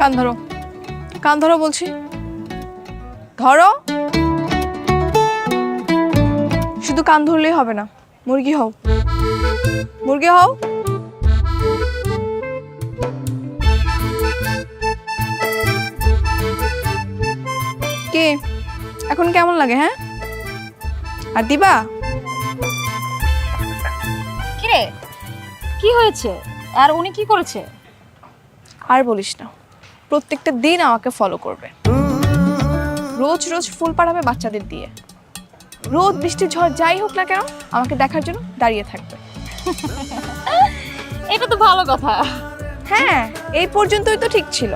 কান ধরো, কান ধরো বলছি, ধরো। শুধু কান ধরলেই হবে না, মুরগি হও, মুরগি হও। কে এখন কেমন লাগে? হ্যাঁ, আর দিবা? কিরে, কি হয়েছে? আর উনি কি করেছে? আর বলিস না, প্রত্যেকটা দিন আমাকে ফলো করবে, রোজ রোজ ফুল পাড়াবে বাচ্চাদের দিয়ে, রোদ বৃষ্টি ঝড় যাই হোক না কেন আমাকে দেখার জন্য দাঁড়িয়ে থাকবে। এটা তো ভালো কথা। হ্যাঁ, এই পর্যন্তই তো ঠিক ছিল।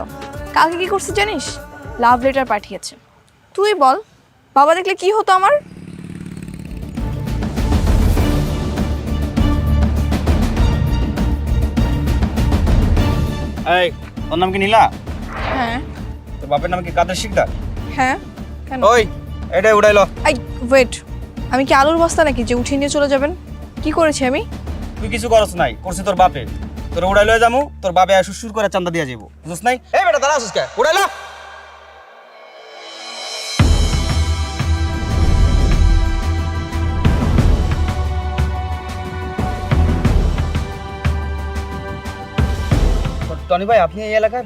কালকে কি করছে জানিস? লাভ লেটার পাঠিয়েছে। তুই বল, বাবা দেখলে কি হতো আমার? এই, তোর নাম কি নীলা? হ্যাঁ। তোর বাপের নাম কি কাদের শিকদার? হ্যাঁ, কেন? ওই, এটাই উড়াইলো। এই ওয়েট, আমি কি আলুর বস্তা নাকি যে উঠিয়ে নিয়ে চলে যাবেন? কি করেছি আমি? তুই কিছু করছ নাই, করছে তোর বাপে। তোর উড়াইলো যামু, তোর বাপে আর সুর করে চান্দা দিয়া যাবো, বুঝছ নাই? এই বেটা দাঁড়া আসিস কে? উড়াইলো। টনি ভাই, আপনি এই এলাকার,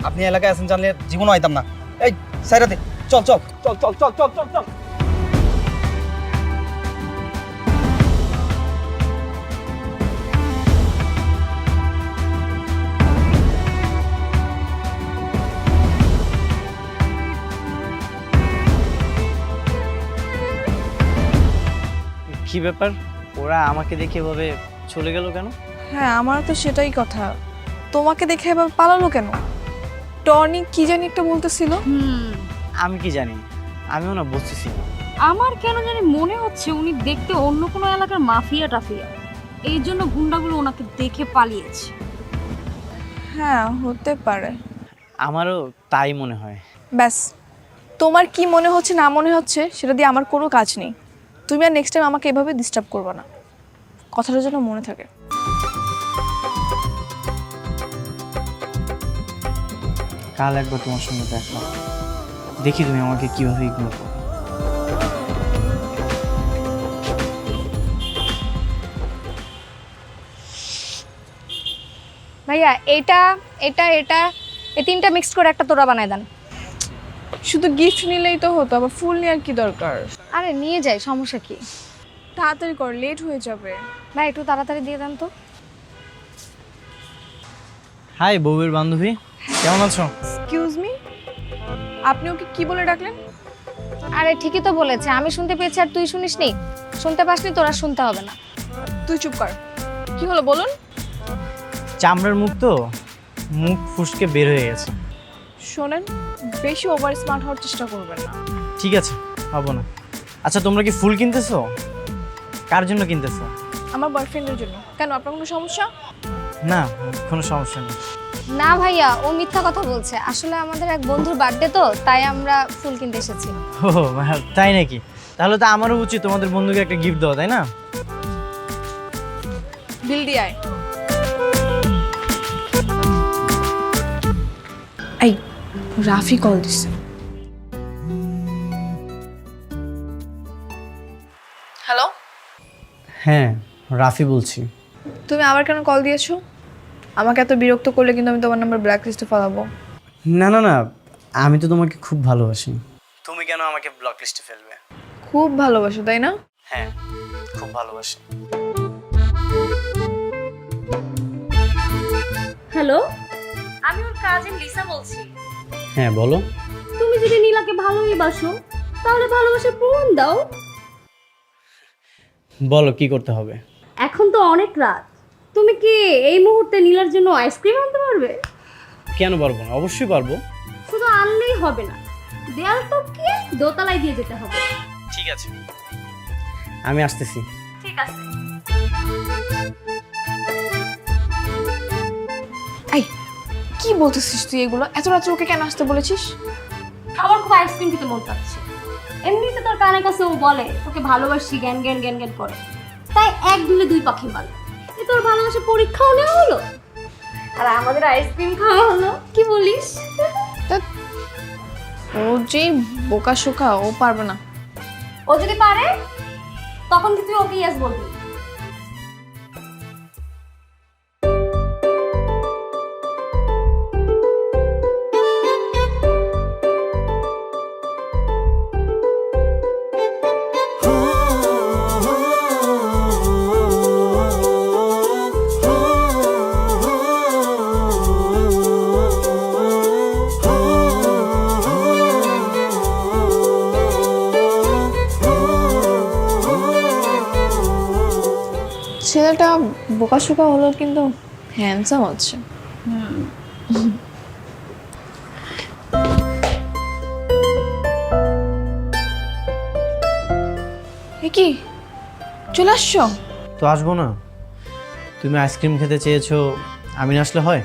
আপনি এলাকায় আছেন জানলে জীবনও আইতাম না। এই সাইরাতে চল চল চল চল চল চল চল চল। কি ব্যাপার, ওরা আমাকে দেখে এভাবে চলে গেল কেন? হ্যাঁ, আমার তো সেটাই কথা, তোমাকে দেখে এবার পালালো কেন? টনি কি জানি একটা বলতেছিল। আমি কি জানি, আমিও না বুঝতেছি না। আমার কেন জানি মনে হচ্ছে উনি দেখতে অন্য কোনো এলাকার মাফিয়া টাফিয়া, এই জন্য গুন্ডাগুলো ওনাকে দেখে পালিয়েছে। হ্যাঁ, হতে পারে। আমারও তাই মনে হয়। ব্যাস, তোমার কি মনে হচ্ছে না মনে হচ্ছে সেটা দিয়ে আমার কোনো কাজ নেই। তুমি আর নেক্সট টাইম আমাকে এভাবে ডিস্টার্ব করবে না, কথাটা যেন মনে থাকে। কাল একবার তোমার সঙ্গে দেখা, দেখি তুমি আমাকে কিভাবে ইগনোর করো। ভাইয়া এটা এটা এটা এই তিনটা মিক্স করে একটা তোরা বানায় দেন। শুধু গিফট নিলেই তো হতো, আবার ফুল নেওয়ার কি দরকার? আরে নিয়ে যাই, সমস্যা কি? তাড়াতাড়ি কর, লেট হয়ে যাবে। ভাই একটু তাড়াতাড়ি দিয়ে দেন তো। হাই বউয়ের বান্ধবী, কেমন আছো? এক্সকিউজ মি, আপনি ওকে কি বলে ডাকলেন? আরে ঠিকই তো বলেছে, আমি শুনতে পেয়েছি আর তুই শুনিসনি। শুনতে পাসনি, তোরা শুনতে হবে না। তুই চুপ কর। কি হলো বলুন? চামড়ার মুখ তো, মুখ ফুসকে বের হয়ে গেছে। শোনেন, বেশি ওভার স্মার্ট হওয়ার চেষ্টা করবেন না। ঠিক আছে, হবো না। আচ্ছা, তোমরা কি ফুল কিনতেছো? কার জন্য কিনতেছো? আমার বয়ফ্রেন্ডের জন্য। কেন, আপনার কোনো সমস্যা? না, কোনো সমস্যা নেই। না ভাইয়া, ও মিথ্যা কথা বলছে। আসলে আমাদের এক বন্ধুর বার্থডে তো, তাই আমরা ফুল কিনতে এসেছি। ও তাই নাকি? তাহলে তো আমারও উচিত তোমাদের বন্ধুকে একটা গিফট দেওয়া, তাই না? বিল দিয়ে আয়। এই রাফি কল দিছে। হ্যালো, হ্যাঁ, রাফি বলছি। তুমি আবার কেন কল দিয়েছো? আমাকে এত বিরক্ত করলে কিন্তু আমি তোমার নাম্বার ব্ল্যাক লিস্টে ফেলাবো। না না না, আমি তো তোমাকে খুব ভালোবাসি। তুমি কেন আমাকে ব্লক লিস্টে ফেলবে? খুব ভালোবাসো তাই না? হ্যাঁ, খুব ভালোবাসি। হ্যালো, আমি ওর কাজিন লিসা বলছি। হ্যাঁ বলো। তুমি যদি নীলাকে ভালোই বাসো, তাহলে ভালোবাসার প্রমাণ দাও। বলো কি করতে হবে? এখন তো অনেক রাত, তুমি কি এই মুহূর্তে নীলার জন্য আইসক্রিম আনতে পারবে? কেন পারবো না, অবশ্যই পারবো। শুধু আনলেই হবে না, দেয়াল টপকিয়ে দোতলায় দিয়ে যেতে হবে। ঠিক আছে, আমি আসতেছি। ঠিক আছে। এই কি বলতেছিস তুই এগুলো? এত রাত্রে ওকে কেন আসতে বলেছিস? আমার খুব আইসক্রিম খেতে মন চাচ্ছে। এমনিতে তোর কানের কাছে ও বলে তোকে ভালোবাসি, জ্ঞান জ্ঞান জ্ঞান জ্ঞান করে। তাই এক দুলে দুই পাখি মারল। এ তোর ভালোবাসা পরীক্ষাও নেওয়া হলো। আর আমাদের আইসক্রিম খাওয়া হলো, কি বলিস? ও যে বোকা শোকা, ও পারবে না। ও যদি পারে তখন কি তুই ওকে ইয়েস বলবি? ছেলেটা বোকা শোকা হলো কিন্তু হ্যান্ডসাম হচ্ছে। এ কি চলে আসছো? তো আসবো না? তুমি আইসক্রিম খেতে চেয়েছো, আমি না আসলে হয়?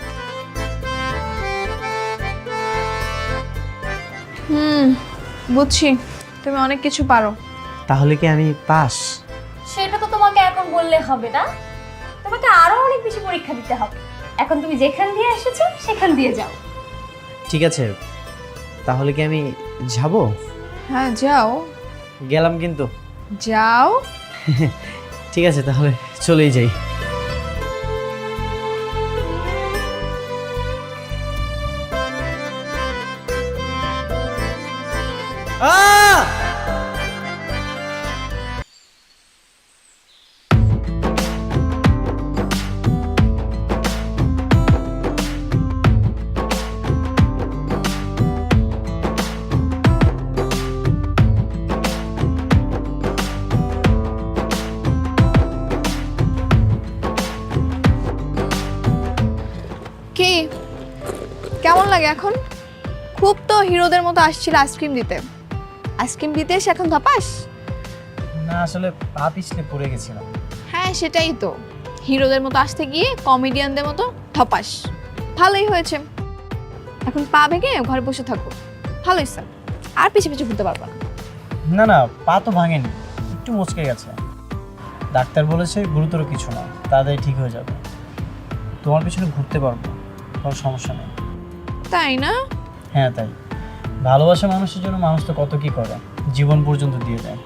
বুঝছি, তুমি অনেক কিছু পারো। তাহলে কি আমি পাস? সেটা তো তোমাকে এখন বললে হবে না, তোমাকে আরো অনেক বেশি পরীক্ষা দিতে হবে। এখন তুমি যেখান দিয়ে এসেছো সেখান দিয়ে যাও। ঠিক আছে, তাহলে কি আমি যাব? হ্যাঁ যাও। গেলাম কিন্তু। যাও। ঠিক আছে, তাহলে চলেই যাই। কি কেমন লাগে এখন? খুব তো হিরোদের মতো আসছিল আইসক্রিম দিতে, আইসক্রিম দিতে এসে এখন ধপাস? না, আসলে পা পিছলে পড়ে গেছিলাম। হ্যাঁ সেটাই তো, হিরোদের মতো আসতে গিয়ে কমেডিয়ানদের মতো ধপাস। ভালোই হয়েছে, এখন পা ভেঙে ঘরে বসে থাকো। ভালোই স্যার, আর পিছে পিছে ঘুরতে পারবো না। না না, পা তো ভাঙেনি, একটু মচকে গেছে। ডাক্তার বলেছে গুরুতর কিছু না, তাড়াতাড়ি ঠিক হয়ে যাবে। তোমার পিছনে ঘুরতে পারবো, কোনো সমস্যা নেই। তাই না? হ্যাঁ তাই। ভালোবাসা মানুষের জন্য মানুষ তো কত কি করে, জীবন পর্যন্ত দিয়ে দেয়।